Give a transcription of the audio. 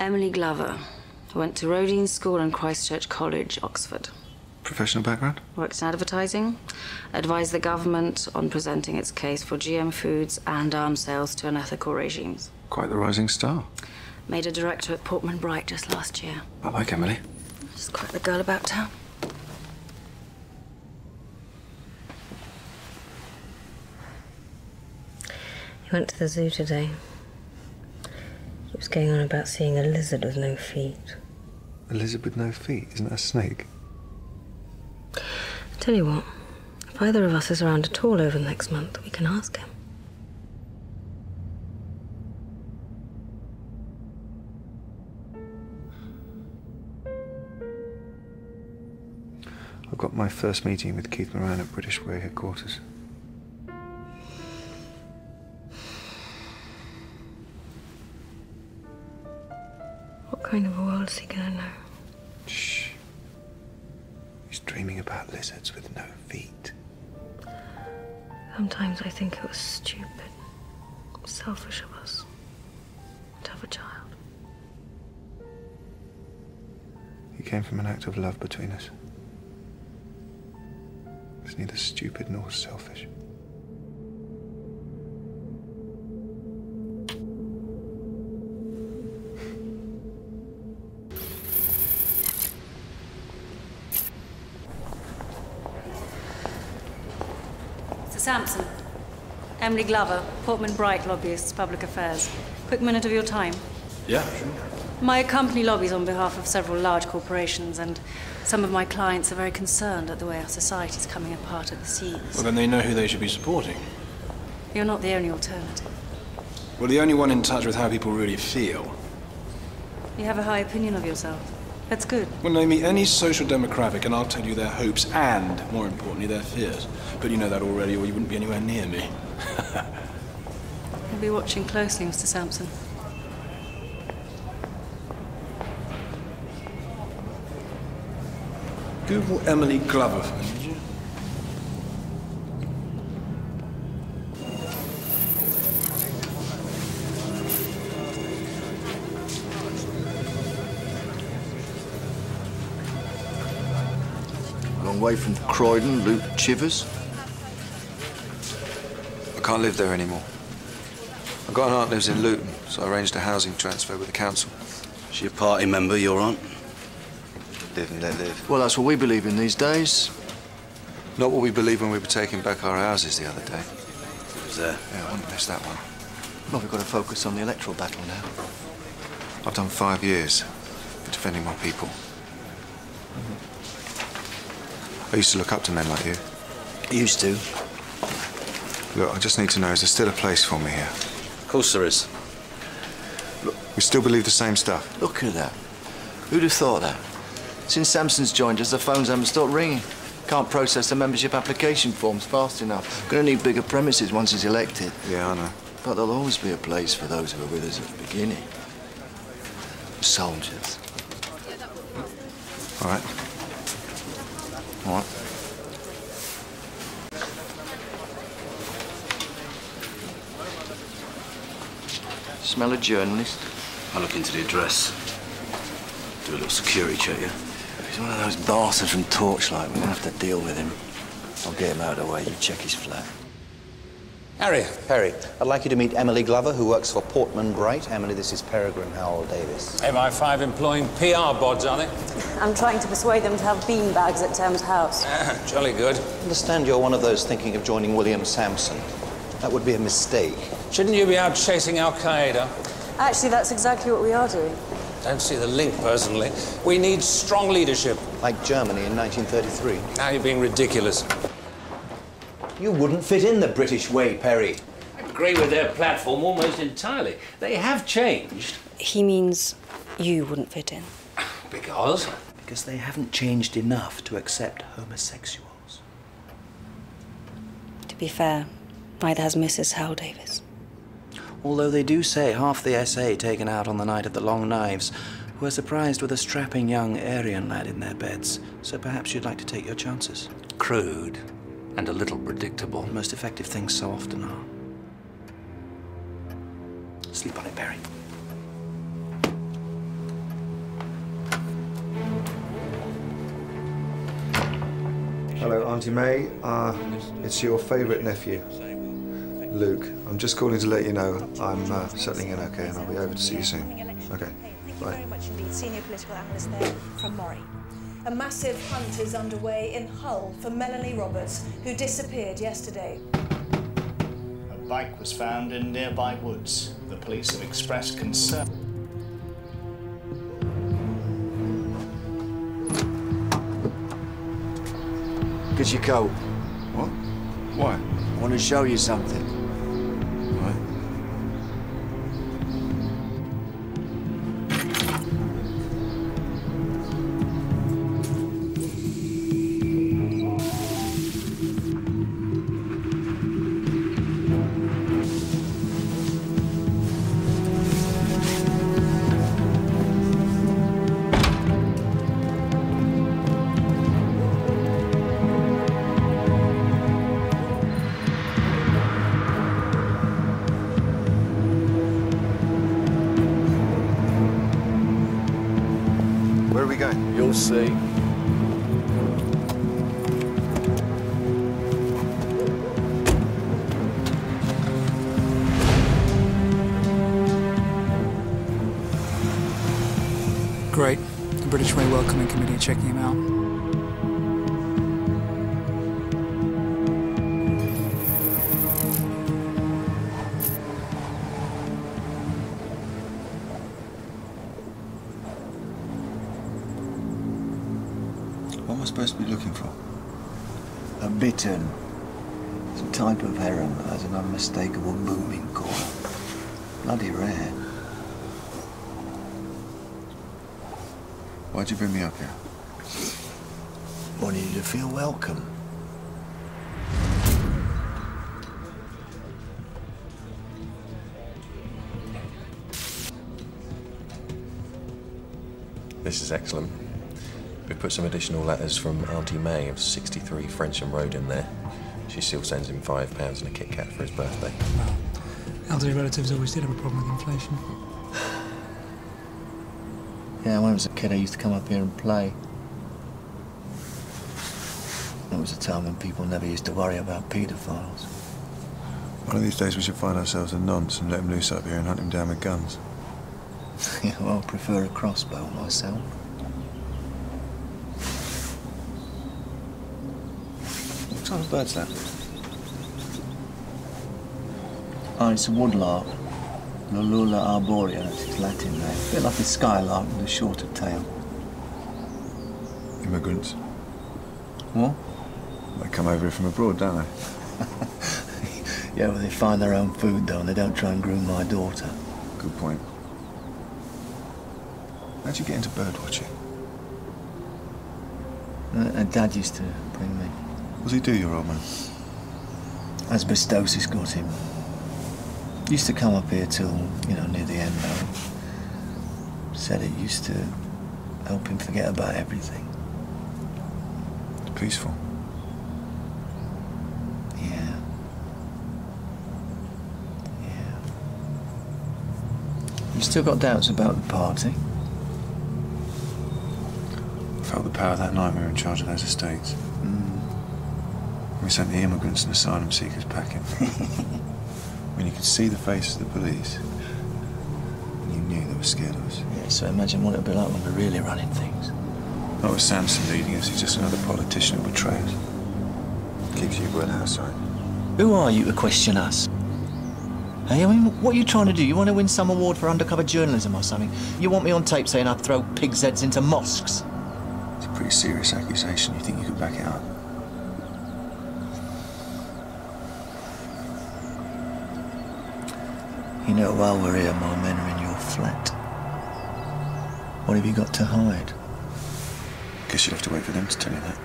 Emily Glover. Went to Rodine School and Christchurch College, Oxford. Professional background? Worked in advertising. Advised the government on presenting its case for GM foods and arms sales to unethical regimes. Quite the rising star. Made a director at Portman Bright just last year. I like Emily. Just quite the girl about town. He went to the zoo today. He was going on about seeing a lizard with no feet. A lizard with no feet? Isn't that a snake? Tell you what, if either of us is around at all over the next month, we can ask him. I've got my first meeting with Keith Moran at British Way headquarters. What kind of a world is he gonna know? Shh. He's dreaming about lizards with no feet. Sometimes I think it was stupid, selfish of us to have a child. He came from an act of love between us. It's neither stupid nor selfish. Sampson. Emily Glover, Portman Bright lobbyists, public affairs. Quick minute of your time. Yeah, sure. My company lobbies on behalf of several large corporations, and some of my clients are very concerned at the way our society is coming apart at the seams. Well, then they know who they should be supporting. You're not the only alternative. Well, the only one in touch with how people really feel. You have a high opinion of yourself. That's good. Well, name me any social demographic and I'll tell you their hopes and, more importantly, their fears. But you know that already or you wouldn't be anywhere near me. I'll be watching closely, Mr. Sampson. Google Emily Glover for me, would you? Long way from Croydon, Luke Chivers. I can't live there anymore. I've got an aunt lives in Luton, so I arranged a housing transfer with the council. Is she a party member, your aunt? Live and let live. Well, that's what we believe in these days. Not what we believed when we were taking back our houses the other day. Was there? Yeah, I wouldn't miss that one. Well, we've got to focus on the electoral battle now. I've done 5 years for defending my people. I used to look up to men like you. Used to. Look, I just need to know, is there still a place for me here? Of course there is. Look, we still believe the same stuff. Look at that. Who'd have thought that? Since Sampson's joined us, the phones haven't stopped ringing. Can't process the membership application forms fast enough. Gonna need bigger premises once he's elected. Yeah, I know. But there'll always be a place for those who were with us at the beginning. Soldiers. All right. All right. Smell a journalist? I'll look into the address. Do a little security check, yeah? He's one of those bastards from Torchlight. We're gonna have to deal with him. I'll get him out of the way. You check his flat. Harry, Perry, I'd like you to meet Emily Glover, who works for Portman Bright. Emily, this is Peregrine Howell Davis. MI5 employing PR bods, are they? I'm trying to persuade them to have beanbags at Thames House. Jolly good. I understand you're one of those thinking of joining William Sampson. That would be a mistake. Shouldn't you be out chasing Al-Qaeda? Actually, that's exactly what we are doing. Don't see the link, personally. We need strong leadership. Like Germany in 1933. Now you're being ridiculous. You wouldn't fit in the British way, Perry. I agree with their platform almost entirely. They have changed. He means you wouldn't fit in. Because? Because they haven't changed enough to accept homosexuals. To be fair, neither has Mrs. Howell Davis. Although they do say half the SA taken out on the night of the Long Knives were surprised with a strapping young Aryan lad in their beds. So perhaps you'd like to take your chances. Crude and a little predictable. The most effective things so often are. Sleep on it, Perry. Hello, Auntie May. It's your favourite nephew, Luke. I'm just calling to let you know I'm settling in okay, and I'll be over to see you soon. Okay, Thank you bye. very much indeed. Senior political analyst there from Murray. A massive hunt is underway in Hull for Melanie Roberts, who disappeared yesterday. A bike was found in nearby woods. The police have expressed concern. Get your coat. What? Why? I want to show you something. Right. Where are we going? You'll see. Great. The British Way Welcoming Committee are checking him out. What am I supposed to be looking for? A bittern. It's a type of heron that has an unmistakable booming call. Bloody rare. Why'd you bring me up here? Wanted you to feel welcome. This is excellent. We've put some additional letters from Auntie May of 63 Frensham Road in there. She still sends him £5 and a Kit Kat for his birthday. Well, elderly relatives always did have a problem with inflation. Yeah, when I was a kid, I used to come up here and play. It was a time when people never used to worry about paedophiles. One of these days we should find ourselves a nonce and let him loose up here and hunt him down with guns. Yeah, well, I prefer a crossbow myself. What type of bird's that? Oh, it's a woodlark. Lolula arborea, that's its Latin name. A bit like a skylark with a shorter tail. Immigrants. What? They come over here from abroad, don't they? Yeah, well, they find their own food, though, and they don't try and groom my daughter. Good point. How'd you get into bird watching? Dad used to bring me. What does he do, your old man? Asbestosis got him. Used to come up here till, near the end, though. Said it used to help him forget about everything. It's peaceful. Yeah. You still got doubts about the party? I felt the power that night we were in charge of those estates. We sent the immigrants and asylum seekers packing. When you could see the faces of the police, and you knew they were scared of us. Yeah, so imagine what it'd be like when we're really running things. Not with Samson leading us, he's just another politician who betrays us. Keeps you well outside. Who are you to question us? Hey, I mean, what are you trying to do? You want to win some award for undercover journalism or something? You want me on tape saying I'd throw pigs' heads into mosques? It's a pretty serious accusation. You think you could back it up? You know, while we're here, my men are in your flat. What have you got to hide? Guess you'll have to wait for them to tell you that.